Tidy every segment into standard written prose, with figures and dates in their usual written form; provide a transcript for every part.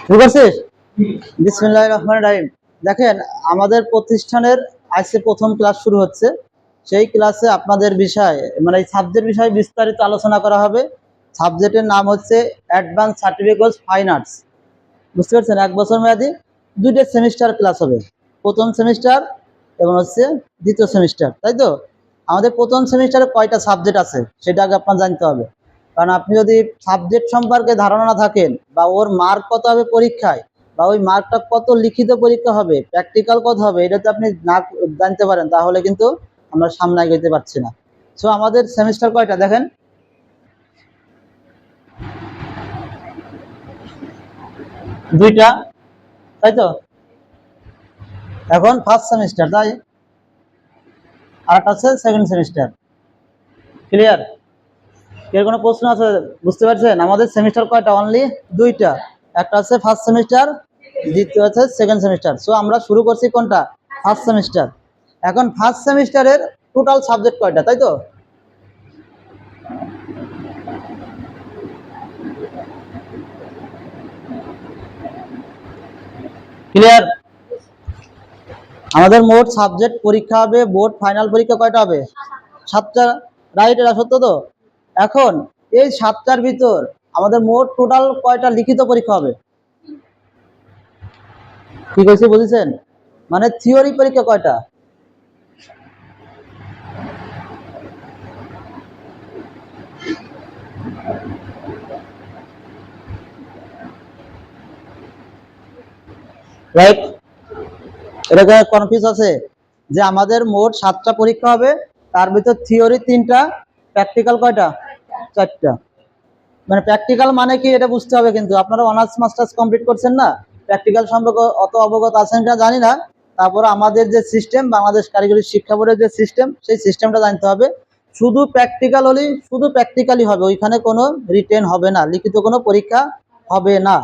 ঠিক আছে। বিসমিল্লাহির রহমানির রহিম। দেখেন, আমাদের প্রতিষ্ঠানের আজকে প্রথম ক্লাস শুরু হচ্ছে। সেই ক্লাসে আপনাদের বিষয় মানে এই সাবজেক্ট বিষয়ে বিস্তারিত আলোচনা করা হবে। সাবজেক্টের নাম হচ্ছে অ্যাডভান্স সার্টিফিকেট ফাইন আর্টস। বুঝতে পারছেন? 1 বছর মেয়াদি 2টা সেমিস্টার ক্লাস হবে। প্রথম সেমিস্টার এবং হচ্ছে দ্বিতীয় সেমিস্টার, তাই তো? আমাদের প্রথম সেমিস্টারে কয়টা সাবজেক্ট আছে সেটা আগে আপনার জানতে হবে। কারণ আপনি যদি সাবজেক্ট সম্পর্কে ধারণা না থাকেন, বা ওর মার্ক কত হবে পরীক্ষায়, বা ওই মার্কটা কত লিখিত পরীক্ষা হবে, প্র্যাকটিক্যাল কত হবে, এটা তো আপনি না জানতে পারেন, তাহলে কিন্তু আমরা সামনে এগোতে পারছি না। সো আমাদের সেমিস্টার কয়টা দেখেন, 2টা, তাই তো? এখন ফার্স্ট সেমিস্টার, তাই? আর একটা আছে সেকেন্ড সেমিস্টার। ক্লিয়ার? এর কোনো প্রশ্ন আছে? বুঝতে পারছেন? আমাদের সেমিস্টার কয়টা? অনলি 2টা। একটা আছে ফার্স্ট সেমিস্টার, দ্বিতীয় আছে সেকেন্ড সেমিস্টার। সো আমরা শুরু করছি কোনটা? First semester. এখন ফার্স্ট সেমিস্টারের টোটাল সাবজেক্ট কয়টা, তাই তো? ক্লিয়ার? আমাদের মোট সাবজেক্ট পরীক্ষা হবে, বোর্ড ফাইনাল পরীক্ষা কয়টা হবে? 7টা। রাইট? এটা সত্য তো? এখন এই 7টার ভিতর আমাদের মোট টোটাল কয়টা লিখিত পরীক্ষা হবে? কি কইছি বুঝেছেন? মানে থিওরি পরীক্ষা কয়টা? রাইট? এটা কনফিউজ আছে যে আমাদের মোট 7টা পরীক্ষা হবে, তার ভিতর থিওরি 3টা, প্র্যাকটিক্যাল কয়টা? 4টা। মানে প্র্যাকটিক্যাল মানে কি এটা বুঝতে হবে, কিন্তু আপনারা অনার্স মাস্টার্স কমপ্লিট করছেন না, প্র্যাকটিক্যাল সম্পর্কে অত অবগত আছেন কিনা জানি না। তারপরে আমাদের যে সিস্টেম, বাংলাদেশ কারিগরি শিক্ষা বোর্ডের যে সিস্টেম, সেই সিস্টেমটা জানতে হবে। শুধু প্র্যাকটিক্যাল হলেই শুধু প্র্যাকটিক্যালই হবে, ওইখানে কোনো রিটেন হবে না, লিখিত কোনো পরীক্ষা হবে না।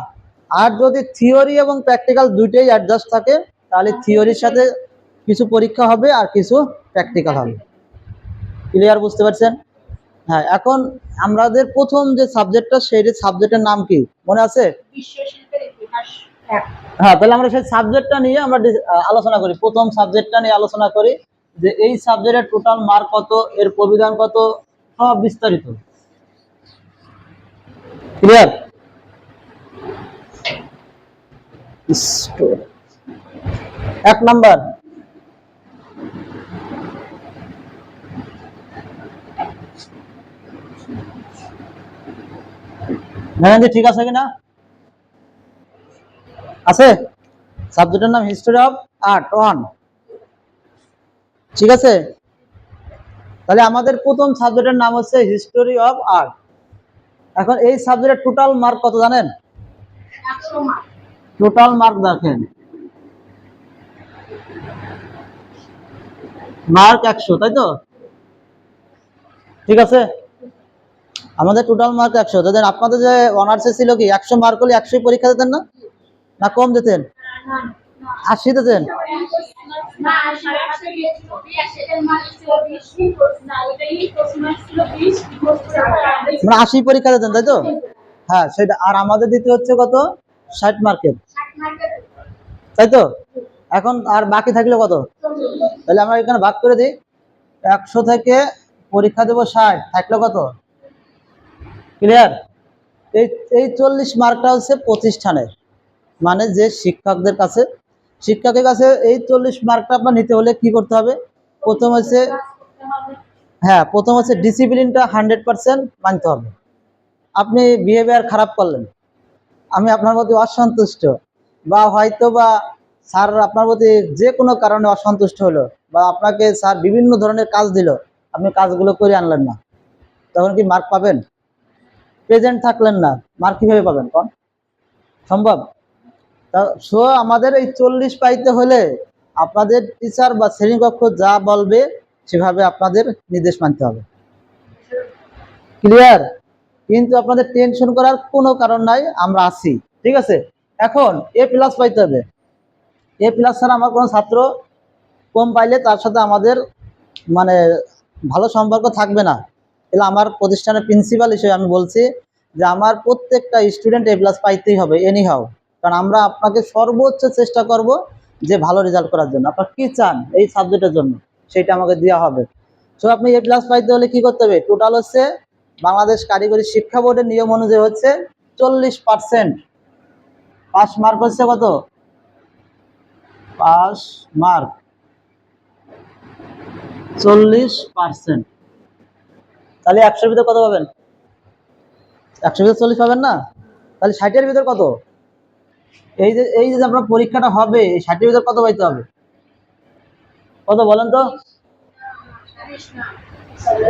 আর যদি থিওরি এবং প্র্যাকটিক্যাল দুইটাই অ্যাডজাস্ট থাকে, তাহলে থিওরির সাথে কিছু পরীক্ষা হবে আর কিছু প্র্যাকটিক্যাল হবে। ক্লিয়ার? বুঝতে পারছেন? হ্যাঁ। এখন আমাদের প্রথম যে সাবজেক্টটা, সেই সাবজেক্টের নাম কি মনে আছে? হ্যাঁ, তাহলে আমরা সেই সাবজেক্টটা নিয়ে আমরা আলোচনা করি। প্রথম সাবজেক্টটা নিয়ে আলোচনা করি যে এই সাবজেক্টের টোটাল মার্ক কত, এর প্রবিধান কত, সব বিস্তারিত। ক্লিয়ার? 1 নাম্বার, জানেন যে ঠিক আছে কিনা? আছে? সাবজেক্টের নাম হিস্টোরি অফ আর্ট 1। ঠিক আছে? তাহলে আমাদের প্রথম সাবজেক্টের নাম হচ্ছে হিস্টোরি অফ আর্ট। এখন এই সাবজেক্টের টোটাল মার্ক কত জানেন? 100 মার্ক। টোটাল মার্ক দেখেন, মার্ক 100, তাই তো? ঠিক আছে? আমাদের টোটাল মার্ক 100। তাদের আপনাদের যে অনার্সে ছিল কি 100 মার্ক হলে 100ই পরীক্ষা দিতেন না? না কম দিতেন? 80 দিতেন? মানে 80 পরীক্ষা দিতেন, তাই তো? হ্যাঁ, সেটা। আর আমাদের দিতে হচ্ছে কত? 60 মার্কের, তাই তো? এখন আর বাকি থাকলে কত? তাহলে আমরা এখানে ভাগ করে দিই। 100 থেকে পরীক্ষা দেবো 60, থাকলে কত? ক্লিয়ার? এই এই 40 মার্কটা হচ্ছে প্রতিষ্ঠানের, মানে যে শিক্ষকদের কাছে, শিক্ষকের কাছে এই 40 মার্কটা আপনার নিতে হলে কি করতে হবে? প্রথম হচ্ছে, হ্যাঁ, প্রথম হচ্ছে ডিসিপ্লিনটা 100% মানতে হবে। আপনি বিহেভিয়ার খারাপ করলেন, আমি আপনার প্রতি অসন্তুষ্ট, বা হয়তো বা স্যার আপনার প্রতি যে কোনো কারণে অসন্তুষ্ট হলো, বা আপনাকে স্যার বিভিন্ন ধরনের কাজ দিল, আপনি কাজগুলো করে আনলেন না, তখন কি মার্ক পাবেন? প্রেজেন্ট থাকলেন না, মার্ক কিভাবে পাবেন? কোন সম্ভব? সো আমাদের এই 40 পাইতে হলে আপনাদের টিচার বা শ্রেণীকক্ষ যা বলবে সেভাবে আপনাদের নির্দেশ মানতে হবে। ক্লিয়ার? কিন্তু আপনাদের টেনশন করার কোনো কারণ নাই, আমরা আছি। ঠিক আছে? এখন এ প্লাস পাইতে হবে। এ প্লাস ছাড়া আমার কোনো ছাত্র কম পাইলে তার সাথে আমাদের মানে ভালো সম্পর্ক থাকবে না। এগুলো আমার প্রতিষ্ঠানের প্রিন্সিপাল হিসেবে আমি বলছি যে আমার প্রত্যেকটা স্টুডেন্ট এ প্লাস পাইতেই হবে এনি হাউ, কারণ আমরা আপনাকে সর্বোচ্চ চেষ্টা করব যে ভালো রেজাল্ট করার জন্য। আপনার কি চান এই সাবজেক্টের জন্য সেটা আমাকে দেওয়া হবে। সো আপনি এ প্লাস পাইতে হলে কি করতে হবে, টোটাল হচ্ছে বাংলাদেশ কারিগরি শিক্ষা বোর্ডের নিয়ম অনুযায়ী হচ্ছে 40%। পাস মার্ক হচ্ছে কত, পাস মার্ক 40%। তাহলে 100-এর ভিতরে কত পাবেন, 100-এর ভিতরে 40 পাবেন না, তাহলে 60-এর ভিতরে কত, এই যে আপনার পরীক্ষাটা হবে এই 60-এর ভিতরে কত পাইতে হবে, কত বলেন তো?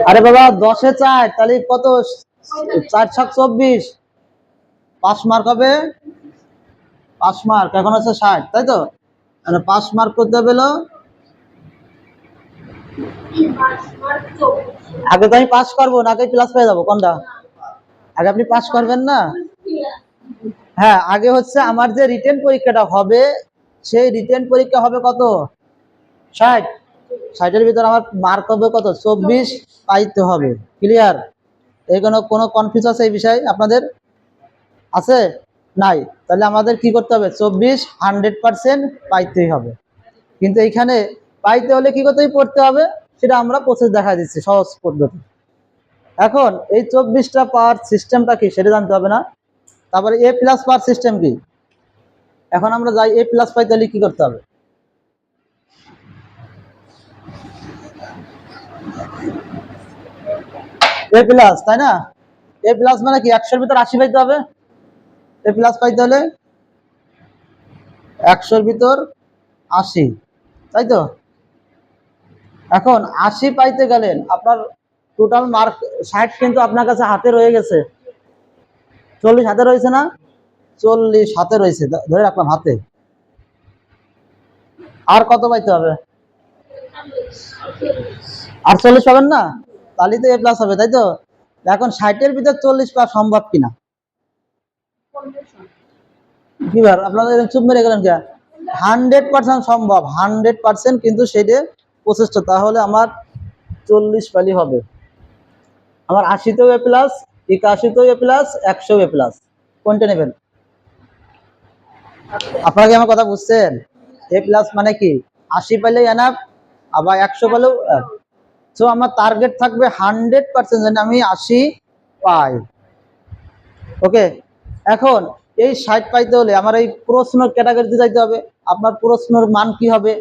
আরে বাবা 10-এ 4, তাহলে কত, 4×7 = 24। পাস মার্ক হবে, পাস মার্ক এখন হচ্ছে 60, তাই তো? মানে পাস মার্ক করতে হবে হলো, আগে তো আমি পাস করবো নাকি প্লাস পেয়ে যাবো, কোনটা? আগে আপনি পাস করবেন না। হ্যাঁ, আগে হচ্ছে আমার যে রিটেন পরীক্ষাটা হবে সেই রিটেন পরীক্ষা হবে কত, 60। 60-এর ভিতরে আমার মার্ক হবে কত, 24 পাইতে হবে। ক্লিয়ার? এই কোনো কনফিউজ আছে এই বিষয়ে আপনাদের, আছে? নাই? তাহলে আমাদের কি করতে হবে, 24 100% পাইতেই হবে। কিন্তু এইখানে পাইতে হলে কি করতে পড়তে হবে সেটা আমরা প্রসেস দেখা দিচ্ছি সহজ পদ্ধতি। এখন এই 24টা পাওয়ার সিস্টেমটা কি সেটা জানতে হবে না। তারপরে এ প্লাস পাওয়ার সিস্টেম কি, এখন আমরা যাই এ প্লাস পাইতে হলে কি করতে হবে, এ প্লাস, তাই না? এ প্লাস মানে কি, 100-এর ভিতর 80 পাইতে হবে। এ প্লাস পাইতে হলে 100-এর ভিতর 80, তাই তো? এখন 80 পাইতে গেলেন আপনার টোটাল মার্ক 60 কিন্তু আপনার কাছে হাতে রয়ে গেছে, 40 হাতে রয়েছে না, 40 হাতে রয়েছে, ধরে রাখলাম হাতে। আর কত পাইতে হবে, 48 পাবেন না, তাহলে তো এ প্লাস হবে, তাই তো? এখন 60-এর ভিতর 40 পাওয়া সম্ভব কিনা, কি বার আপনাদের চুপ মেরে গেলেন কে? 100% সম্ভব, 100%, কিন্তু সেটা প্রচেষ্টা, তাহলে আমার 40 পালি হবে। আমার 80-তেও এ প্লাস, 81-তেও এ প্লাস, 100-ও এ প্লাস, কোনটা নেবেন? আপনারা কি আমার কথা বুঝছেন? এ প্লাস মানে কি, 80 পাইলেই এনাফ, আবার 100 পাইলেও। সো আমার টার্গেট থাকবে 100% যেন আমি 80 পাই। ওকে, এখন এই 60 পাইতে হলে আমার এই প্রশ্ন ক্যাটাগরিতে যাইতে হবে। আপনার প্রশ্নের মান কি হবে,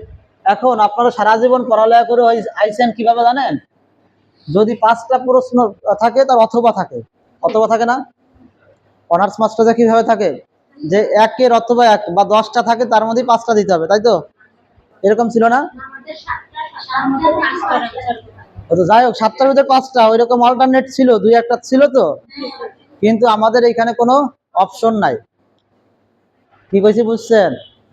এখন আপনারা সারা জীবন পড়ালেখা করে আইসেন কিভাবে জানেন, যদি 5টা প্রশ্ন থাকে তার অথবা থাকে, অথবা থাকে না, অনার্স মাস্টারে কিভাবে থাকে যে 1-এর অথবা 1 বা 10টা থাকে তার মধ্যে 5টা দিতে হবে, তাই তো? এরকম ছিল না? যাই হোক 7টার ভিতরে 5টা ওইরকম অল্টারনেট ছিল, 2-1টা ছিল তো, কিন্তু আমাদের এখানে কোনো অপশন নাই। কি কইছি বুঝছেন,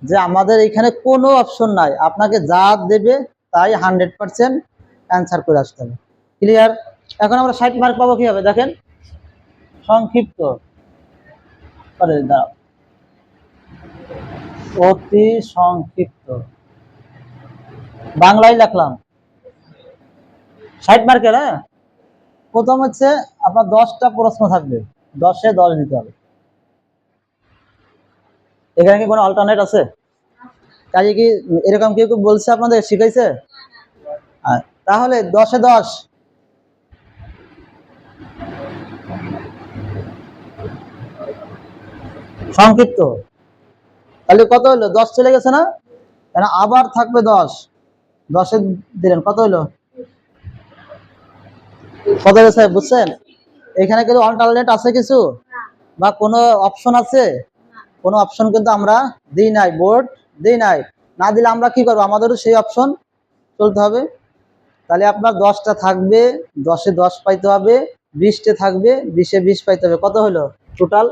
যে আমাদের এখানে কোনো অপশন নাই, আপনাকে যা দেবে তাই 100% অ্যান্সার করে আসতে হবে। ক্লিয়ার? এখন আমরা 60 মার্ক পাবো কিভাবে দেখেন, সংক্ষিপ্ত করে দাও, অতি সংক্ষিপ্ত বাংলায় লিখলাম 60 মার্কের। হ্যাঁ, প্রথম হচ্ছে আপনার 10টা প্রশ্ন থাকবে, 10-এ 10 দিতে হবে। এখানে কি কোনো অল্টারনেট আছে? কাজে কি এরকম কেউ বলছে আপনাদের, শিখাইছে? তাহলে 10-এ 10 সংক্ষিপ্ত, তাহলে কত হলো, 10 চলে গেছে না, আবার থাকবে 10, 10-এ দিলেন কত হলো, কত গেছে বুঝছেন? এখানে কিন্তু অল্টারনেট আছে কিছু বা কোনো অপশন আছে, কোনো অপশন কিন্তু আমরা দিই নাই, বোর্ড দিই নাই, না দিলে আমরা কি করবো, আমাদেরও সেই অপশন চলতে হবে। তাহলে আপনার 10টা থাকবে, 10-এ 10 পাইতে হবে, 20টে থাকবে, 20-এ 20 পাইতে হবে, কত হলো টোটাল,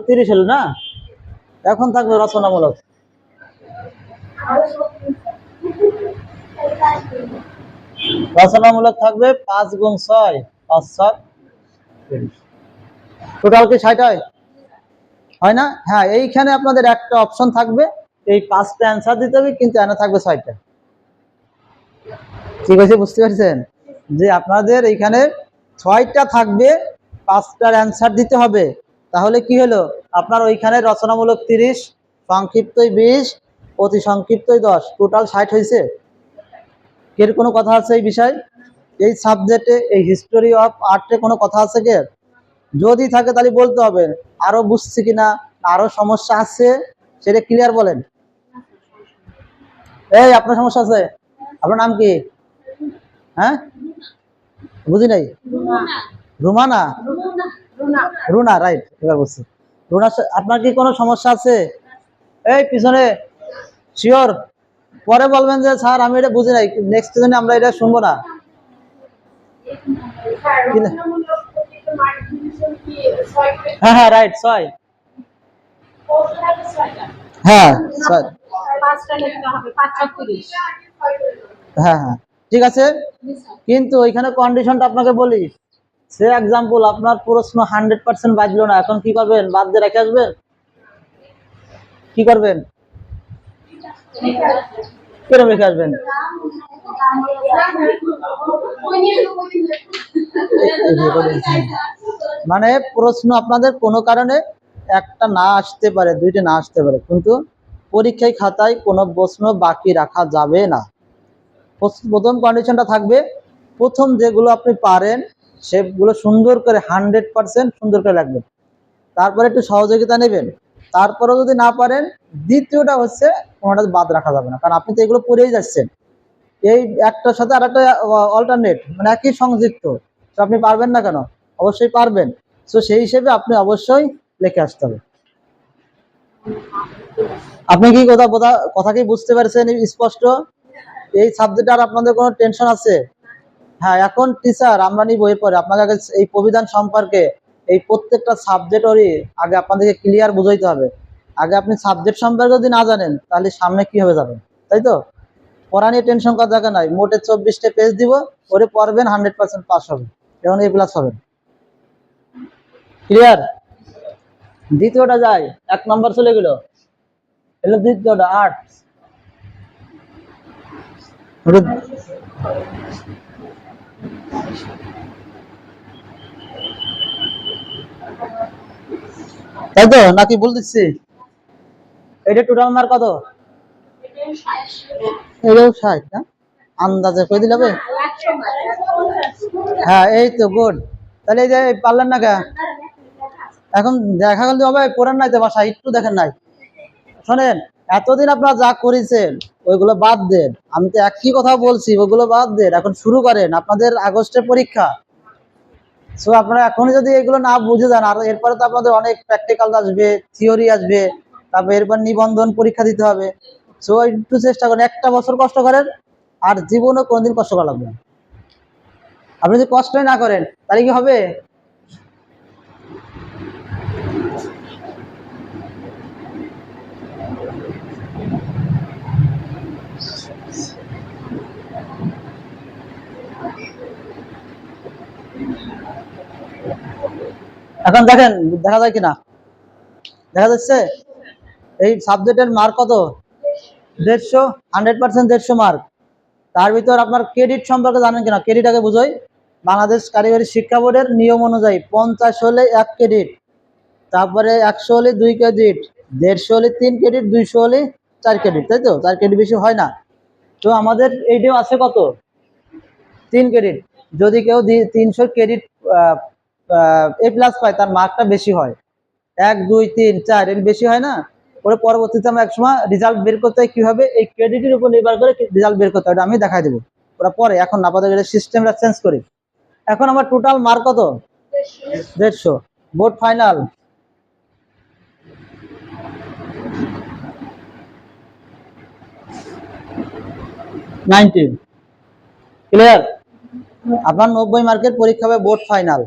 30 হলো না। এখন থাকবে রচনামূলক, রচনামূলক থাকবে 5×6 5×7 30, টোটাল কি 60 হয় না? হ্যাঁ, এইখানে আপনাদের একটা অপশন থাকবে, এই 5টা অ্যান্সার দিতে হবে, কিন্তু এনে থাকবে 6টা। ঠিক আছে, বুঝতে পারছেন যে আপনাদের এইখানে 6টা থাকবে, 5টার অ্যান্সার দিতে হবে। তাহলে কি হলো, আপনার ওইখানে রচনামূলক 30, সংক্ষিপ্তই 20, অতি সংক্ষিপ্তই 10, টোটাল 60 হয়েছে। এর কোনো কথা আছে এই বিষয়? এই সাবজেক্টে, এই হিস্টোরি অফ আর্টে কোনো কথা আছে কি? যদি থাকে তাহলে বলতে হবে আরো বুঝছি কিনা, আরো সমস্যা আছে সেটা ক্লিয়ার বলেন। এই আপনার সমস্যা আছে? আপনার নাম কি? হ্যাঁ, বুঝি নাই। রুমানা? রুনা, রাইট, এবার বুঝছি। রুনা, আপনার কি কোনো সমস্যা আছে? এই পিছনে শিওর? পরে বলবেন যে স্যার আমি এটা বুঝি নাই, নেক্সট দিনে আমরা এটা শুনবো না। হ্যাঁ হ্যাঁ, রাইট, 6। হ্যাঁ 6। হ্যাঁ হ্যাঁ, ঠিক আছে, কিন্তু ওইখানে কন্ডিশনটা আপনাকে বলি। সে এক্সাম্পল আপনার প্রশ্ন 100% বাজলো না, এখন কি করবেন? বাদ দিয়ে রেখে আসবেন? কি করবেন? কেন রেখে আসবেন? মানে প্রশ্ন আপনাদের কোনো কারণে একটা না আসতে পারে, দুইটা না আসতে পারে, কিন্তু পরীক্ষায় খাতায় কোনো প্রশ্ন বাকি রাখা যাবে না। প্রথম কন্ডিশনটা থাকবে, প্রথম যেগুলো আপনি পারেন সেগুলো সুন্দর করে 100% সুন্দর করে রাখবেন, তারপরে একটু সহযোগিতা নেবেন। তারপরেও যদি না পারেন, দ্বিতীয়টা হচ্ছে কোনোটা বাদ রাখা যাবে না, কারণ আপনি তো এগুলো পড়েই যাচ্ছেন, এই একটার সাথে আর একটা অল্টারনেট, মানে একই সংযুক্ত, তো আপনি পারবেন না কেন? অবশ্যই পারবেন। তো সেই হিসেবে আপনি অবশ্যই লিখে আসতে হবে। আপনি কি কথা কি বুঝতে পারছেন স্পষ্ট? এই সাবজেক্টে আর আপনাদের কোনো টেনশন আছে? হ্যাঁ, এখন টিচার আমরা নিব, এরপরে আপনাকে আগে এই প্রবিধান সম্পর্কে এই প্রত্যেকটা সাবজেক্টরই আগে আপনাদেরকে ক্লিয়ার বুঝাইতে হবে। আগে আপনি সাবজেক্ট সম্পর্কে যদি না জানেন তাহলে সামনে কিভাবে যাবেন, তাই তো? পড়া নিয়ে টেনশন করার জায়গা নাই, মোটে 24টা পেজ দিব, ওরে পড়বেন, 100% পাস হবে, এবং A+ হবেন। ক্লিয়ার? দ্বিতীয়টা যায়, 1 নম্বর চলে গেল, এলো দ্বিতীয়টা আর্ট। তাই তো নাকি ভুল দিচ্ছি? এটা টোটাল মার্ক কত? এটাও 60 না? আন্দাজে কই দিলে হবে? হ্যাঁ, এই তো গুড। তাহলে এই যে পারলেন না কে? এখন দেখা গেল হবে পড়েন নাই তো বাসায়, একটু দেখেন নাই। শোনেন, এতদিন আপনারা যা করেছেন ওইগুলো বাদ দেন, আমি তো একই কথা বলছি, ওগুলো বাদ দেন, এখন শুরু করেন, আপনাদের আগস্টের পরীক্ষা। সো আপনারা এখনই যদি এগুলো না বুঝে যান, আর এরপরে তো আপনাদের অনেক প্র্যাকটিক্যাল আসবে, থিওরি আসবে, তারপর এরপর নিবন্ধন পরীক্ষা দিতে হবে। সো একটু চেষ্টা করেন, একটা বছর কষ্ট করেন, আর জীবনে কোনোদিন কষ্ট করা লাগবে না। আপনি যদি কষ্টই না করেন তাহলে কি হবে? এখন দেখেন, দেখা যায় কিনা? দেখা যাচ্ছে? এই সাবজেক্টের মার্ক কত? 150, 100% 150 মার্ক। তার ভিতর আপনার ক্রেডিট সম্পর্কে জানেন কিনা? ক্রেডিট আগে বুঝোই। বাংলাদেশ কারিগরি শিক্ষা বোর্ডের নিয়ম অনুযায়ী 50 হলে 1 ক্রেডিট, তারপরে 100 হলে 2 ক্রেডিট, 150 হলে 3 ক্রেডিট, 200 হলে 4 ক্রেডিট, তাই তো? 4 ক্রেডিট বেশি হয় না। তো আমাদের এইটাও আছে কত? 3 ক্রেডিট। যদি কেউ 300 ক্রেডিট A+ পায়, তার মার্কটা বেশি হয়। 1, 2, 3, 4 এর বেশি হয় না? পরে পরবর্তীতে আমরা একসময় রেজাল্ট বের করতে হয় কিভাবে, এই ক্রেডিটের উপর নির্ভর করে রেজাল্ট বের করতে হয়, আমি দেখাই দেবো ওরা পরে, এখন আপাতত এটা সিস্টেমটা চেঞ্জ করি। এখন আমার টোটাল মার্ক কত? 150। Board final 90। ক্লিয়ার? আপনার 90 মার্কের পরীক্ষা হবে, বোর্ড ফাইনাল,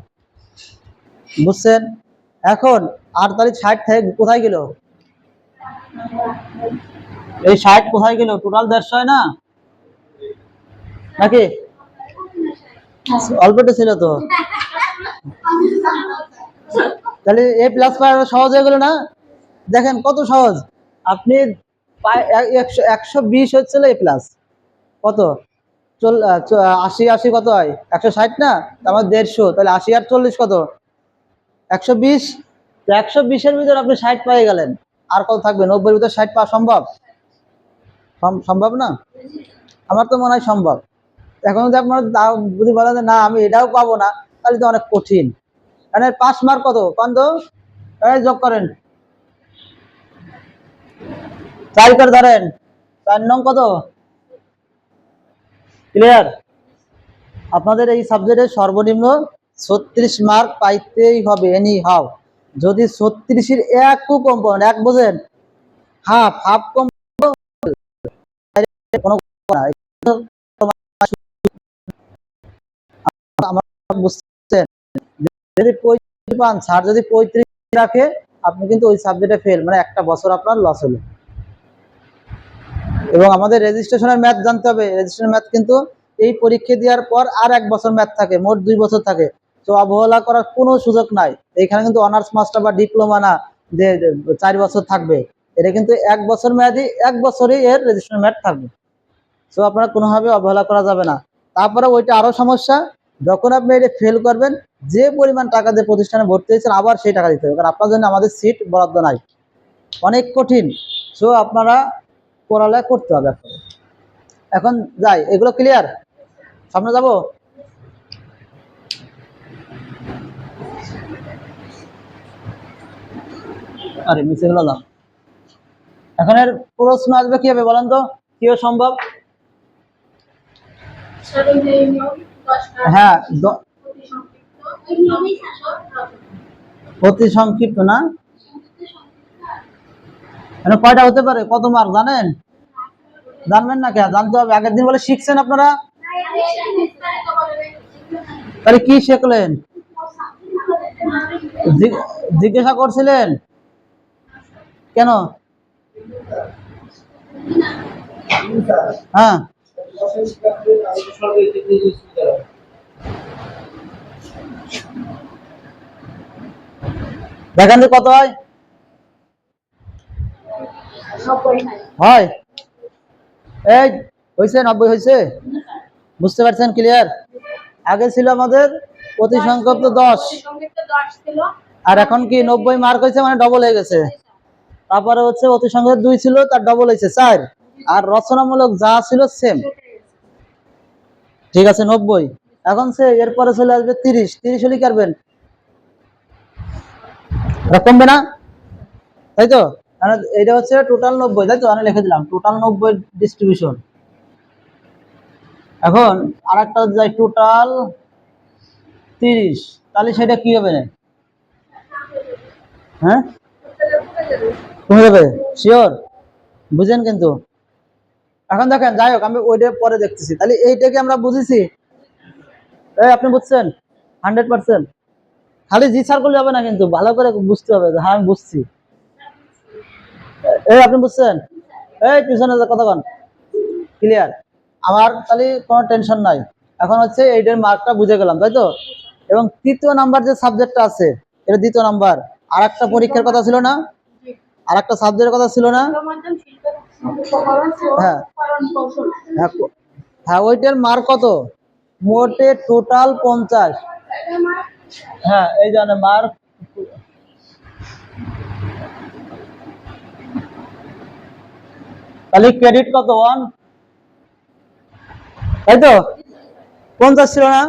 বুঝছেন? এখন 8 তারিখ 60 থেকে কোথায় গেল? এই 60 কোথায় গেল? টোটাল 150 হয় না নাকি? অল্পটা ছিল তো, তাহলে A+ পাওয়া সহজ হয়ে গেল না? দেখেন কত সহজ। আপনি 120 হচ্ছিল A+, কত? 80 80 কত হয়? 160 না? আমার 150, তাহলে 80 আর 40 কত? 120। 120-এর ভিতরে আপনি 60 পেয়ে গেলেন, আর কত থাকবে? 90-এর ভিতরে 60 পাওয়া সম্ভব? সম্ভব না? আমার তো মনে হয় সম্ভব। এখন যদি আপনারা যদি বলেন যে না আমি এটাও পাবো না, তাহলে তো অনেক কঠিন। মানে 5 মার্ক কত কত? এই যোগ করেন, 4 করে ধরেন, 4 নং কত? ক্লিয়ার? আপনাদের এই সাবজেক্টে সর্বনিম্ন 36 মার্ক পাইতেই হবে এনি হাও। যদি 36-এর একটু কম পান, এক বোঝেন, হাফ হাফ কম, কোনো আমার বুঝছেন? যদি 35 পান, স্যার যদি 35 রাখে, আপনি কিন্তু ওই সাবজেক্টে ফেল, মানে একটা বছর আপনার লস হলো। এবং আমাদের রেজিস্ট্রেশনের ম্যাথ জানতে হবে। রেজিস্ট্রেশন ম্যাথ কিন্তু এই পরীক্ষা দেওয়ার পর আর 1 বছর ম্যাথ থাকে, মোট 2 বছর থাকে। তো অবহেলা করার কোনো সুযোগ নাই। এখানে কিন্তু অনার্স মাস্টার বা ডিপ্লোমা না যে 4 বছর থাকবে, এটা কিন্তু 1 বছর মেয়াদি, 1 বছরই এর রেজিস্ট্রেশন ম্যাথ থাকবে। তো আপনারা কোনোভাবে অবহেলা করা যাবে না। তারপরে ওইটা আরো সমস্যা, যখন আপনি এটা ফেল করবেন, যে পরিমাণ টাকা দিয়ে প্রতিষ্ঠানে ভর্তি হয়েছেন আবার সেই টাকা দিতে হবে, কারণ আপনার জন্য আমাদের সিট বরাদ্দ নাই, অনেক কঠিন। সো আপনারা পড়ালেখা করতে হবে। এখন যাই, এগুলো ক্লিয়ার? সামনে যাব? আরে মিশে গেল না। এখন এর প্রশ্ন আসবে কিভাবে বলেন তো, কিভাবে সম্ভব? হ্যাঁ, অতি সংক্ষিপ্ত না, মানে কয়টা হতে পারে, কত মার্ক জানেন? জানবেন না কেন? জানতে হবে। আগের দিন বলে শিখছেন আপনারা, তাহলে কি শিখলেন? জিজ্ঞাসা করছিলেন কেন? হ্যাঁ, দেখেন যে কত হয়। হয়, এই হয়েছে, 90 হয়েছে। বুঝতে পারছেন? ক্লিয়ার? আগে ছিল আমাদের অতি সংক্ষিপ্ত 10, আর এখন কি 90 মার্ক হয়েছে, মানে ডবল হয়ে গেছে। তারপরে হচ্ছে অতি সংক্ষিপ্ত 2 ছিল, তার ডবল হয়েছে 4, আর রচনামূলক যা ছিল সেম। ঠিক আছে, 90। এখন সে এরপরে চলে আসবে 30। 30 হলে কি করবেন? কমবে না, তাই তো? এটা হচ্ছে টোটাল 90, তাই তো? আমি লিখে দিলাম টোটাল 90 ডিস্ট্রিবিউশন। এখন আর একটা যাই, টোটাল 30, তাহলে সেটা কি হবে? হ্যাঁ, কমে যাবে, শিওর? বুঝেন কিন্তু? এখন দেখেন, যাই হোক, আমি ওইটা পরে দেখতেছি। তাহলে এইটাকে আমরা বুঝেছি, এই আপনি বুঝছেন 100%? খালি জি স্যার করলে হবে না, কিন্তু ভালো করে বুঝতে হবে যে হ্যাঁ আমি বুঝছি। এই আপনি বুঝছেন? এই পিছনে কথা বল, ক্লিয়ার? আমার তাহলে কোনো টেনশন নাই। এখন হচ্ছে এইটার মার্কটা বুঝে গেলাম, তাই তো? এবং তৃতীয় নাম্বার যে সাবজেক্টটা আছে, এটা দ্বিতীয় নাম্বার, আর একটা পরীক্ষার কথা ছিল না, আর একটা সাবজেক্টের কথা ছিল না? হ্যাঁ, হ্যাঁ, হ্যাঁ, ওইটার মার্ক কত? মোটে টোটাল 50। হ্যাঁ, এই জানে মার্ক, তাহলে ক্রেডিট কত? 1, তাই তো? 50 ছিল না,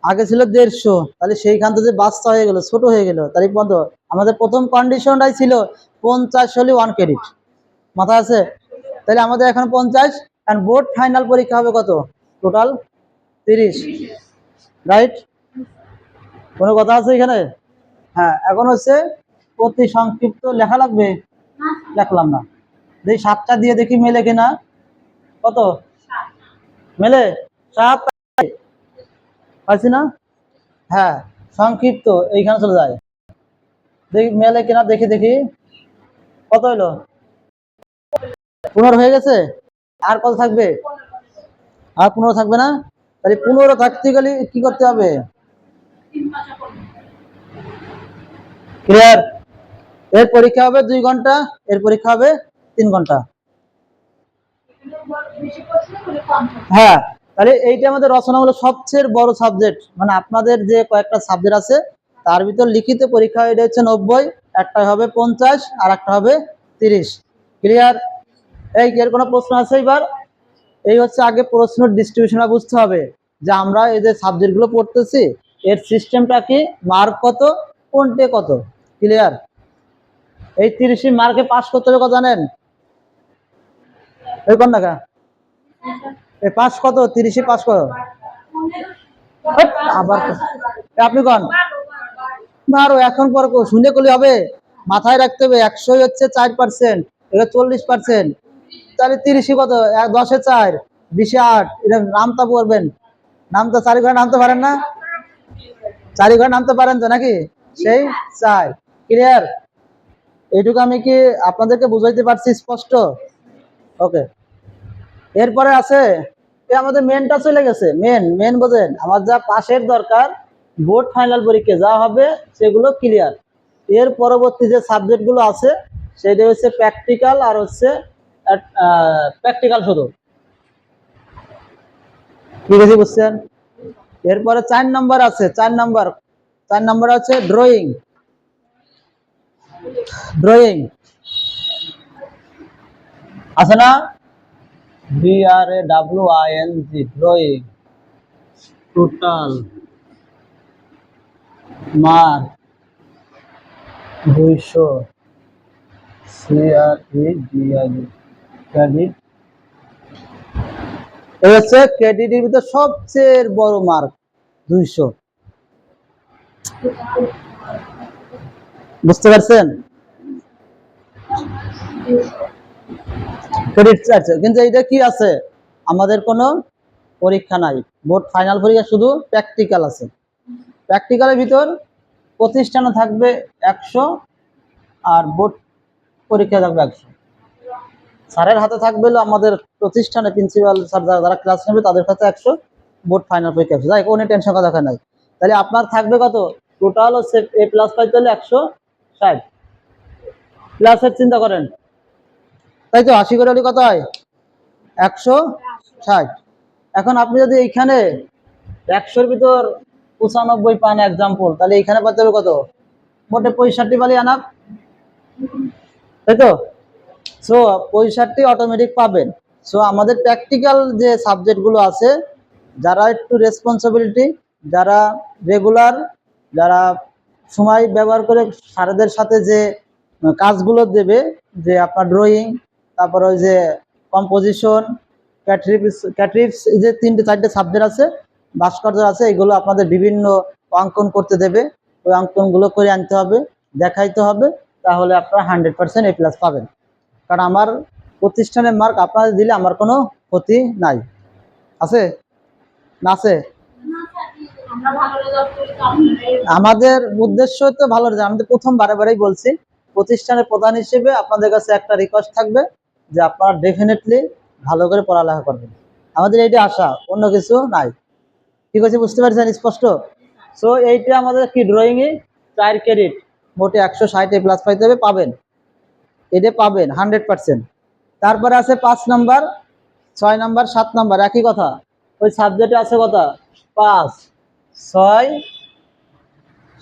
আগে ছিল 150। তাহলে সেইখান থেকে বাচ্চা হয়ে গেল, ছোট হয়ে গেল। তাহলে কত? আমাদের প্রথম কন্ডিশনটাই ছিল 50 হলে 1 ক্রেডিট, মাথা আছে? তাহলে আমাদের এখন 50, এন্ড বোর্ড ফাইনাল পরীক্ষা হবে কত? Total 30, right? কোনো কথা আছে এখানে? হ্যাঁ, এখন হচ্ছে অতি সংক্ষিপ্ত লেখা লাগবে, লেখলাম না। দেখি 7টা দিয়ে দেখি মেলে কিনা। কত মেলে? 7 পাচ্ছি না। হ্যাঁ, সংক্ষিপ্ত এইখানে চলে যায়, দেখি মেলে কিনা, দেখি দেখি কত হইলো। 15 হয়ে গেছে। আর কত থাকবে? আর 15 থাকবে না? তাহলে 15 থাকতে গেলে কি করতে হবে? ক্লিয়ার? এর পরীক্ষা হবে 2 ঘন্টা, এর পরীক্ষা হবে 3 ঘন্টা। হ্যাঁ, তাহলে এইটা আমাদের রচনা হলো সবচেয়ে বড় সাবজেক্ট, মানে আপনাদের যে কয়েকটা সাবজেক্ট আছে তার ভিতর লিখিত পরীক্ষা এটা হচ্ছে 90, একটা হবে 50 আর একটা হবে 30। ক্লিয়ার? এই এর কোনো প্রশ্ন আছে? এবার এই হচ্ছে আগে প্রশ্ন ডিস্ট্রিবিউশনটা বুঝতে হবে যে আমরা এই যে সাবজেক্টগুলো পড়তেছি এর সিস্টেমটা কি, মার্ক কত, কোনটে কত। ক্লিয়ার? এই 30 মার্কে পাস করতে হবে কত জানেন? এই কোন টাকা এই পাস কত, 30 পাস কত? আবার আপনি কোন 12? এখন পর শুনে করলে হবে, মাথায় রাখতে হবে 100 হচ্ছে 4%, এটা 40%, তাহলে 30 কত, 10-এ 4, 20-এ 8, এটা নামতা পড়বেন। নামতা 4 ঘরে নামতে পারেন না? 4 ঘরে নামতে পারেন তো নাকি? সেই 4। ক্লিয়ার? এইটুকু আমি কি আপনাদেরকে বুঝাইতে পারছি স্পষ্ট? ওকে। এরপরে আছে আমাদের মেনটা চলে গেছে। মেন বোঝেন, আমার যা পাশের দরকার বোর্ড ফাইনাল পরীক্ষা যা হবে সেগুলো ক্লিয়ার। এর পরবর্তী যে সাবজেক্টগুলো আছে সেটা হচ্ছে প্র্যাকটিক্যাল, আর হচ্ছে প্র্যাকটিক্যাল শুধু। ঠিক আছে, বুঝছেন? এরপরে 4 নম্বর আছে, 4 নম্বর আছে ড্রয়িং। আছে না? DRAWING, drawing. Total mark 200, credit. এই হচ্ছে ক্রেডিটের ভিতরে সবচেয়ে বড় মার্ক 200। বুঝতে পারছেন? ক্রেডিট আছে, কিন্তু এইটা কি আছে, আমাদের কোনো পরীক্ষা নাই, বোর্ড ফাইনাল পরীক্ষা শুধু প্র্যাকটিক্যাল আছে। প্র্যাকটিক্যালের ভিতর প্রতিষ্ঠানে থাকবে 100 আর বোর্ড পরীক্ষা থাকবে 100। স্যারের হাতে থাকবে হলো আমাদের প্রতিষ্ঠানে প্রিন্সিপাল স্যার যারা ক্লাস নেবে তাদের কাছে 100, বোর্ড ফাইনাল পরীক্ষা যাই কোনো টেনশন করা দরকার নাই। তাহলে আপনার থাকবে কত, টোটাল হচ্ছে A+ পাইতে হলে 160 প্লাসের চিন্তা করেন, তাই তো? 80 করে হলে কত হয়? 160। এখন আপনি যদি এইখানে 100-এর ভিতর 95 পান এক্সাম্পল, তাহলে এইখানে পাতে হবে কত, মোটে 65 পালি আনাপ, তাই তো? সো 65 অটোমেটিক পাবেন। সো আমাদের প্র্যাকটিক্যাল যে সাবজেক্টগুলো আছে, যারা একটু রেসপন্সিবিলিটি, যারা রেগুলার, যারা সময় ব্যবহার করে স্যারদের সাথে যে কাজগুলো দেবে, যে আপনার ড্রয়িং, তারপর ওই যে কম্পোজিশন, ক্যাটরিপস, এই যে 3-4টে সাবজেক্ট আছে, ভাস্কর্য আছে, এগুলো আপনাদের বিভিন্ন অঙ্কন করতে দেবে। ওই অঙ্কনগুলো করে আনতে হবে, দেখাইতে হবে, তাহলে আপনারা 100% A+ পাবেন। কারণ আমার প্রতিষ্ঠানের মার্ক আপনাদের দিলে আমার কোনো ক্ষতি নাই। আছে না? আছে। আমাদের উদ্দেশ্য তো ভালো রেজাল্ট। আমি তো প্রথম বারেই বলছি, প্রতিষ্ঠানের প্রধান হিসেবে আপনাদের কাছে একটা রিকোয়েস্ট থাকবে যে আপনারা ডেফিনেটলি ভালো করে পড়ালেখা করবেন। আমাদের এইটা আশা, অন্য কিছু নাই। ঠিক আছে, বুঝতে পারছেন স্পষ্ট? সো এইটা আমাদের কি, ড্রয়িংয়ে 4 ক্রেডিট, মোটে 160 A+ পাইতে হবে, পাবেন, এটা পাবেন 100%। তারপরে আছে 5 নাম্বার, 6 নাম্বার, 7 নাম্বার, একই কথা। ওই সাবজেক্টে আছে কথা 5, 6,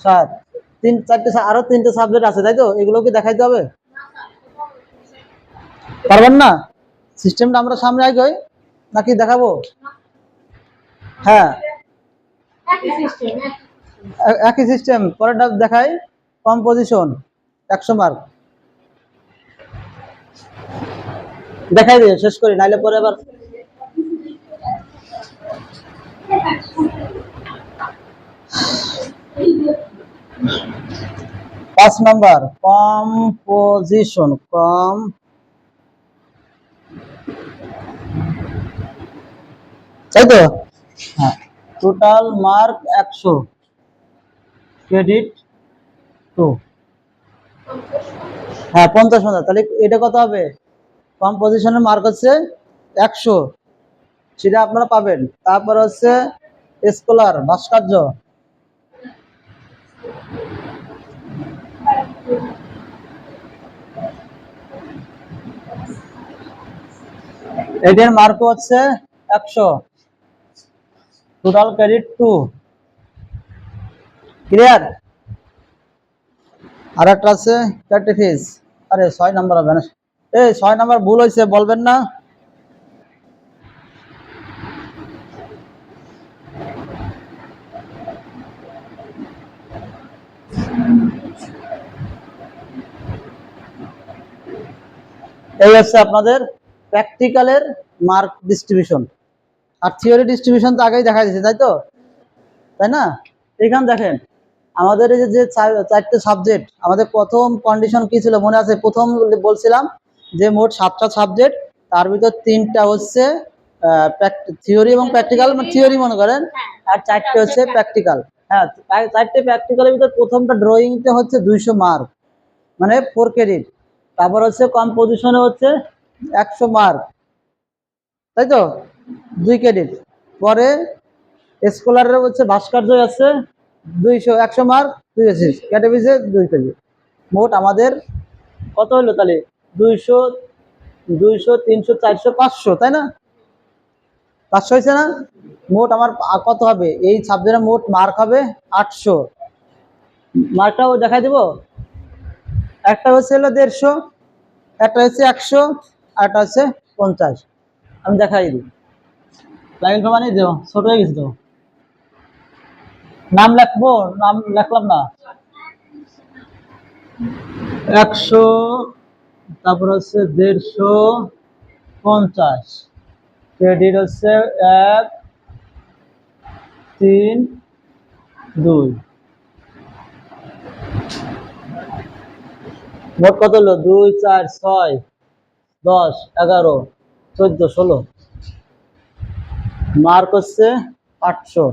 7, 3-4টে, আরো 3টে সাবজেক্ট আছে, তাই তো? এগুলো কি দেখাইতে হবে? পারবেন না? সিস্টেমটা আমরা সামনে আগে নাকি দেখাবো? হ্যাঁ, একই সিস্টেম। পরেরটা দেখাই, কম্পোজিশন 100 মার্ক। দেখাই দিয়ে শেষ করি, নাইলে পরে আবার। পাঁচ নাম্বার কম্পোজিশন, তাই তো? হ্যাঁ, টোটাল মার্ক 100, ক্রেডিট 2। হ্যাঁ, 50 মার্ক। তাহলে এটা কত হবে, কম্পোজিশনের মার্ক হচ্ছে 100, সেটা আপনারা পাবেন। তারপর হচ্ছে স্কলার, ভাস্কর্য, এটার মার্ক হচ্ছে 100, টোটাল ক্রেডিট 2। ক্লিয়ার? আর একটা আছে ক্যাটেফিস। আরে 6 নাম্বার হবে না, এই 6 নাম্বার ভুল হয়েছে বলবেন না। এই হচ্ছে আপনাদের প্র্যাকটিক্যালের মার্ক ডিস্ট্রিবিউশন। আর থিওরি ডিস্ট্রিবিউশন তো আগেই দেখা দিয়েছে, তাই তো, তাই না? এখানে দেখেন আমাদের এই যে চারটে সাবজেক্ট, আমাদের প্রথম কন্ডিশন কি ছিল মনে আছে? প্রথম বলছিলাম যে মোট 7টা সাবজেক্ট, তার ভিতর 3টা হচ্ছে থিওরি এবং প্র্যাকটিক্যাল, থিওরি মনে করেন, আর 4টে হচ্ছে প্র্যাকটিক্যাল। হ্যাঁ, 4টে প্র্যাকটিক্যালের ভিতর প্রথমটা ড্রয়িংতে হচ্ছে 200 মার্ক, মানে 4 ক্রেডিট। তারপর হচ্ছে কম্পোজিশনে হচ্ছে 100 মার্ক, তাই তো, 2 ক্রেডিট। পরে স্কলারের হচ্ছে ভাস্কর্য আছে 100 মার্ক, 2 ক্যাটাগরিজে 2 ক্রেডিট। মোট আমাদের কত হলো তাহলে? 200, 300, 400, 500, তাই না? 500 হয়েছে না? মোট আমার কত হবে? এই সাবজেক্টের মোট মার্ক হবে 800। মার্কটাও দেখাই দিব। একটা হচ্ছে হলো 150, একটা হচ্ছে 100, আর একটা হচ্ছে 50। আমি দেখাই দিই। লাইন প্রমাণই দেবো, ছোট হয়ে গেছে তো। নাম লিখবো, নাম লিখলাম না। 100, তারপর হচ্ছে 150, 50 ক্রেডিট হচ্ছে 1, 3, 2। মোট কত হলো? 2, 4, 6, 10, 11, 14, 16। মার্ক হচ্ছে 800।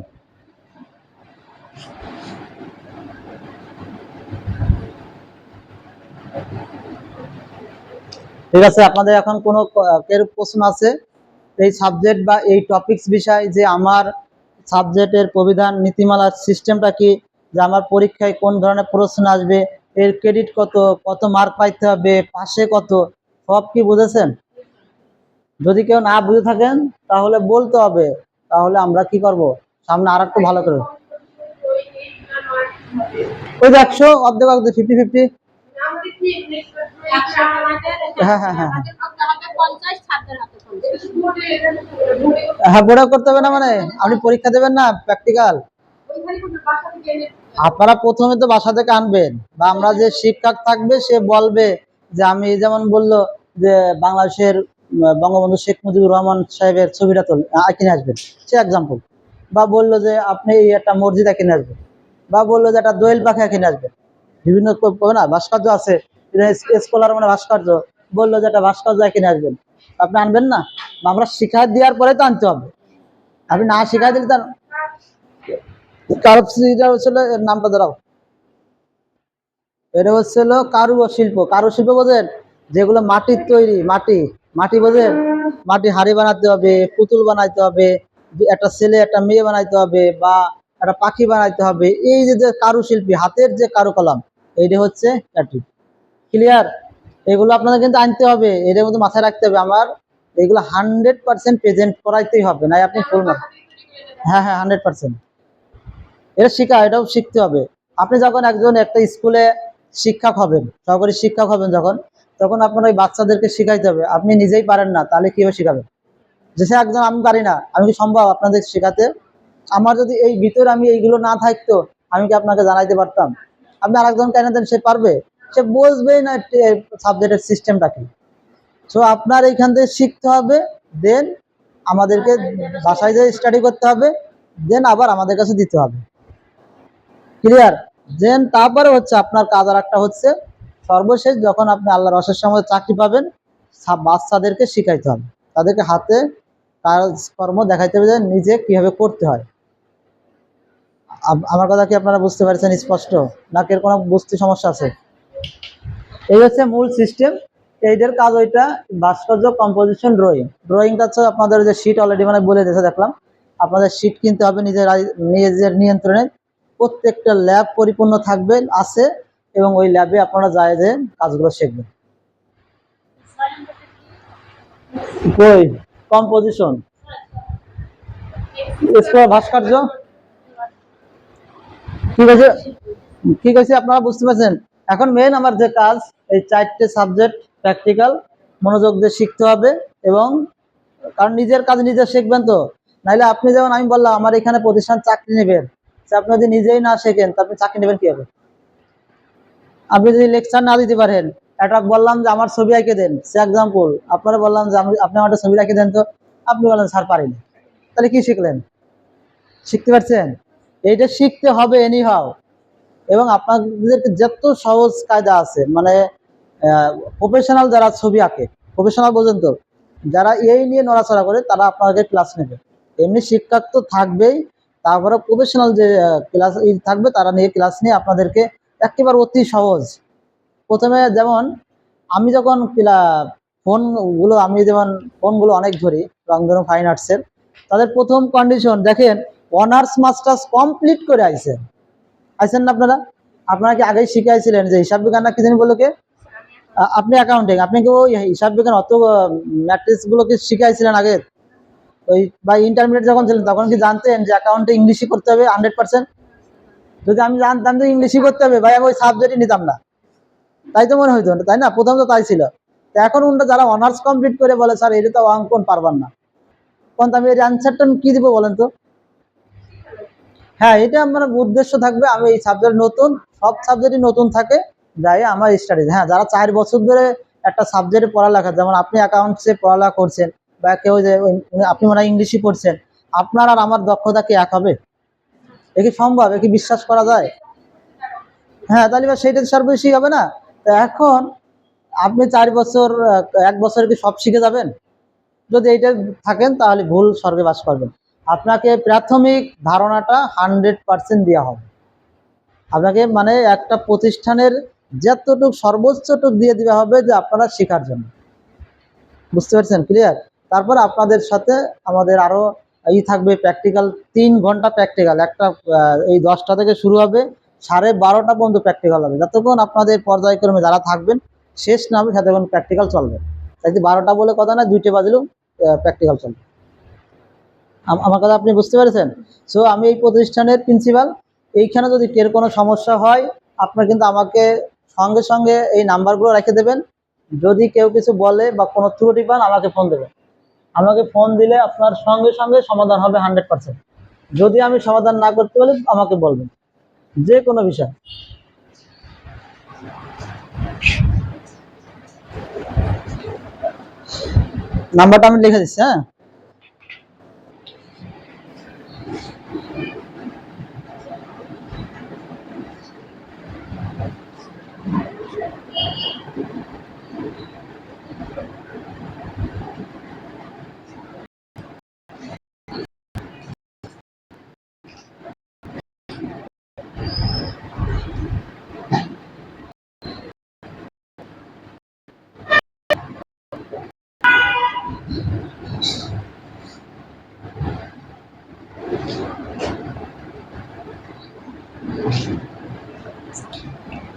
ঠিক আছে, আপনাদের এখন কোনো প্রশ্ন আছে এই সাবজেক্ট বা এই টপিকস বিষয়, যে আমার সাবজেক্টের প্রবিধান নীতিমালার সিস্টেমটা কি, যে আমার পরীক্ষায় কোন ধরনের প্রশ্ন আসবে, এর ক্রেডিট কত, কত মার্ক পাইতে হবে, পাশে কত, সব কি বুঝেছেন? যদি কেউ না বুঝে থাকেন তাহলে বলতে হবে, তাহলে আমরা কি করব, সামনে আর একটু ভালো করে। ওই যে 100 অর্ধেক অর্ধেক 50-50। হ্যাঁ হ্যাঁ হ্যাঁ হ্যাঁ, বোর্ডে করতে হবে না, মানে আপনি পরীক্ষা দেবেন না প্র্যাকটিক্যাল, আপনারা প্রথমে তো বাসা থেকে আনবেন, বা আমরা যে শিক্ষক থাকবে সে বলবে যে আমি, যেমন বললো যে বাংলাদেশের বঙ্গবন্ধু শেখ মুজিবুর রহমান সাহেবের ছবিটা কিনে আসবেন, সে এক্সাম্পল। বা বললো যে আপনি একটা মসজিদ কিনে আসবেন, বা বললো যে একটা দোয়েল পাখি কিনে আসবেন। বিভিন্ন না ভাস্কর্য আছে, স্কলার মানে ভাস্কর্য, বললো যে একটা ভাস্কর্য কিনে আসবেন, আপনি আনবেন না? আমরা শিক্ষা দেওয়ার পরে তো আনতে হবে, আপনি না শিখাই দিলে তার নামটা দাঁড়াও। এটা হচ্ছিল কারুশিল্প। কারুশিল্প বোঝেন? যেগুলো মাটির তৈরি, মাটি মাটি বোঝেন? মাটি হাড়ি বানাতে হবে, পুতুল বানাইতে হবে, একটা ছেলে একটা মেয়ে বানাইতে হবে, বা একটা পাখি বানাইতে হবে। এই যে কারুশিল্পী, হাতের যে কারুকলাম, এইটা হচ্ছে ক্লিয়ার? এগুলো আপনাদের কিন্তু আনতে হবে, এদের মধ্যে মাথায় রাখতে হবে। আমার এগুলো 100% প্রেজেন্ট করাইতেই হবে, নাই আপনি ফুল মার্ক। হ্যাঁ হ্যাঁ, 100%। এটা এটাও শিখতে হবে। আপনি যখন একটা স্কুলে শিক্ষক হবেন, সহকারী শিক্ষক হবেন যখন, তখন আপনার ওই বাচ্চাদেরকে শিখাইতে হবে। আপনি নিজেই পারেন না, তাহলে কিভাবে শিখাবেন? যে সে একজন আমি পারি না, আমি কি সম্ভব আপনাদের শেখাতে? আমার যদি এই ভিতরে আমি এইগুলো না থাকতো, আমি কি আপনাকে জানাইতে পারতাম? আপনি আরেকজন কেন দেন, সে পারবে? সে বুঝবেই না সাবজেক্টের সিস্টেমটা কি। সো আপনার এইখান থেকে শিখতে হবে, দেন আমাদেরকে বাসায় যেয়ে স্টাডি করতে হবে, দেন আবার আমাদের কাছে দিতে হবে। ক্লিয়ার? দেন তারপরে হচ্ছে আপনার কাজ আর একটা হচ্ছে, সর্বশেষ যখন আপনি আল্লাহর অশেষ সময় চাকরি পাবেন, বাচ্চাদেরকে শিখাইতে হবে, তাদেরকে হাতে কাজকর্ম দেখাইতে হবে যে নিজে কিভাবে করতে হয়। আমার কথা কি আপনারা বুঝতে পারছেন স্পষ্ট, নাকি এর কোনো বুঝতে সমস্যা আছে? এই হচ্ছে মূল সিস্টেম। এইটার কাজ ওইটা ভাস্কর্য, কম্পোজিশন, ড্রয়িংটা হচ্ছে আপনাদের যে শিট অলরেডি মানে বলে দিয়েছে দেখলাম, আপনাদের শিট কিনতে হবে নিজের নিয়ন্ত্রণে। প্রত্যেকটা ল্যাব পরিপূর্ণ থাকবে আছে, এবং ওই ল্যাবে আপনারা যায় যে কাজগুলো শিখবেন। কই কম্পোজিশন, ভাস্কর্য, ঠিক আছে, ঠিক আছে, আপনারা বুঝতে পারছেন? এখন মেন আমার যে কাজ, এই 4টে সাবজেক্ট প্র্যাকটিক্যাল মনোযোগ দিয়ে শিখতে হবে। এবং কারণ নিজের কাজ নিজে শিখবেন তো, নাইলে আপনি যেমন আমি বললাম আমার এখানে প্রতিষ্ঠান চাকরি নেবেন, আপনি যদি নিজেই না শেখেন তা আপনি চাকরি নেবেন কিভাবে? আপনি যদি লেকচার না দিতে পারেন, এটা বললাম যে আমার ছবি আঁকে দেন, সে এক্সাম্পল, আপনারা বললাম যে আপনি আমার ছবি আঁকে দেন, তো আপনি বলেন স্যার পারিনি, তাহলে কি শিখলেন? শিখতে পারছেন? এইটা শিখতে হবে এনি হাও। এবং আপনাদেরকে যত সহজ কায়দা আছে, মানে প্রফেশনাল যারা ছবি আঁকে, প্রফেশনাল বোঝেন তো, যারা এই নিয়ে নড়াচড়া করে তারা আপনাদের ক্লাস নেবে। এমনি শিক্ষক তো থাকবেই, তারপরে প্রফেশনাল যে ক্লাস থাকবে তারা নিয়ে ক্লাস নিয়ে আপনাদেরকে একেবারে অতি সহজ। প্রথমে যেমন আমি যখন ফোনগুলো, আমি যেমন ফোনগুলো অনেক ধরি রংধনু ফাইন আর্টসের, তাদের প্রথম কন্ডিশন দেখেন, অনার্স মাস্টার্স কমপ্লিট করে আইছেন আইছেন না আপনারা? আপনারা কি আগেই শিখাইছিলেন যে হিসাব বিজ্ঞান না কি জানি বলো কে? আপনি অ্যাকাউন্টিং, আপনি কি ওই হিসাব বিজ্ঞান অত ম্যাট্রিক্স গুলো কি শিখাইছিলেন আগে? ওই বা ইন্টারমিডিয়েট যখন ছিলেন তখন কি জানতেন যে অ্যাকাউন্টে ইংলিশই করতে হবে 100%? যদি আমি জানতাম যে ইংলিশই করতে হবে ভাই, আমি ওই সাবজেক্টই নিতাম না, তাই তো মনে হইতো, তাই না? প্রথম তো তাই ছিল। তো এখন উনটা যারা অনার্স কমপ্লিট করে বলে স্যার এটা তো অঙ্কন পারবার না, কোন আমি এর অ্যান্সারটা কি দিব বলেন তো? হ্যাঁ, এটা আমার উদ্দেশ্য থাকবে, আমি এই সাবজেক্ট নতুন, সব সাবজেক্টই নতুন থাকে, যাই আমার স্টাডিজ। হ্যাঁ, যারা 4 বছর ধরে একটা সাবজেক্টে পড়ালেখা, যেমন আপনি অ্যাকাউন্টসে পড়ালেখা করছেন, বা কেউ যে আপনি মনে হয় ইংলিশই পড়ছেন, আপনার আর আমার দক্ষতা কি এক হবে? এ কি সম্ভব? এ কি বিশ্বাস করা যায়? হ্যাঁ, তাহলে বা সেইটা সর্বশেষই হবে না? তো এখন আপনি 4 বছর, 1 বছরে কি সব শিখে যাবেন? যদি এইটা থাকেন তাহলে ভুল স্বর্গে বাস করবেন। আপনাকে প্রাথমিক ধারণাটা 100% দেওয়া হবে। আপনাকে মানে একটা প্রতিষ্ঠানের যতটুক সর্বোচ্চটুক দিয়ে দেওয়া হবে যে আপনারা শেখার জন্য। বুঝতে পারছেন? ক্লিয়ার? তারপর আপনাদের সাথে আমাদের আরো থাকবে প্র্যাকটিক্যাল, 3 ঘন্টা প্র্যাকটিক্যাল। একটা এই 10টা থেকে শুরু হবে, 12:30 পর্যন্ত প্র্যাকটিক্যাল হবে। যতক্ষণ আপনাদের পর্যায়ক্রমে যারা থাকবেন শেষ না হবে ততক্ষণ প্র্যাকটিক্যাল চলবে। তাই 12টা বলে কথা না, 2টে বাজলেও প্র্যাকটিক্যাল চলবে। আমার কথা আপনি বুঝতে পেরেছেন? সো আমি এই প্রতিষ্ঠানের প্রিন্সিপাল। এইখানে যদি কের কোনো সমস্যা হয়, আপনার কিন্তু আমাকে সঙ্গে সঙ্গে এই নাম্বারগুলো রেখে দেবেন। যদি কেউ কিছু বলে বা কোনো ত্রুটি পান আমাকে ফোন দেবেন। আমাকে ফোন দিলে আপনার সঙ্গে সঙ্গে সমাধান হবে 100%। যদি আমি সমাধান না করতে পারি আমাকে বলবেন, যে কোনো বিষয়। নাম্বারটা আমি লিখে দিচ্ছি। হ্যাঁ,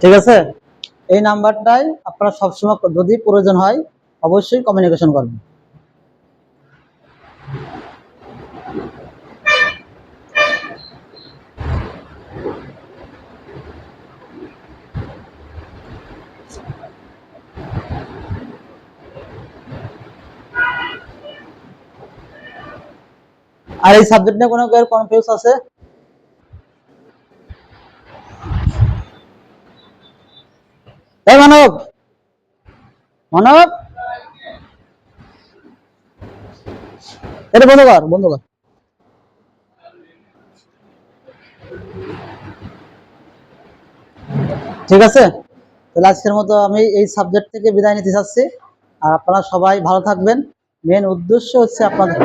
ঠিক আছে। এই নাম্বারটাই আপনারা সবসময় যদি প্রয়োজন হয় অবশ্যই কমিউনিকেশন করবেন। আর এই সাবজেক্ট নিয়ে কোনো কনফিউজ আছে? এই মানব, মানব, এটা বন্ধ কর, বন্ধ কর। ঠিক আছে, তাহলে আজকের মতো আমি এই সাবজেক্ট থেকে বিদায় নিতে চাচ্ছি। আর আপনারা সবাই ভালো থাকবেন। মেন উদ্দেশ্য হচ্ছে আপনাদের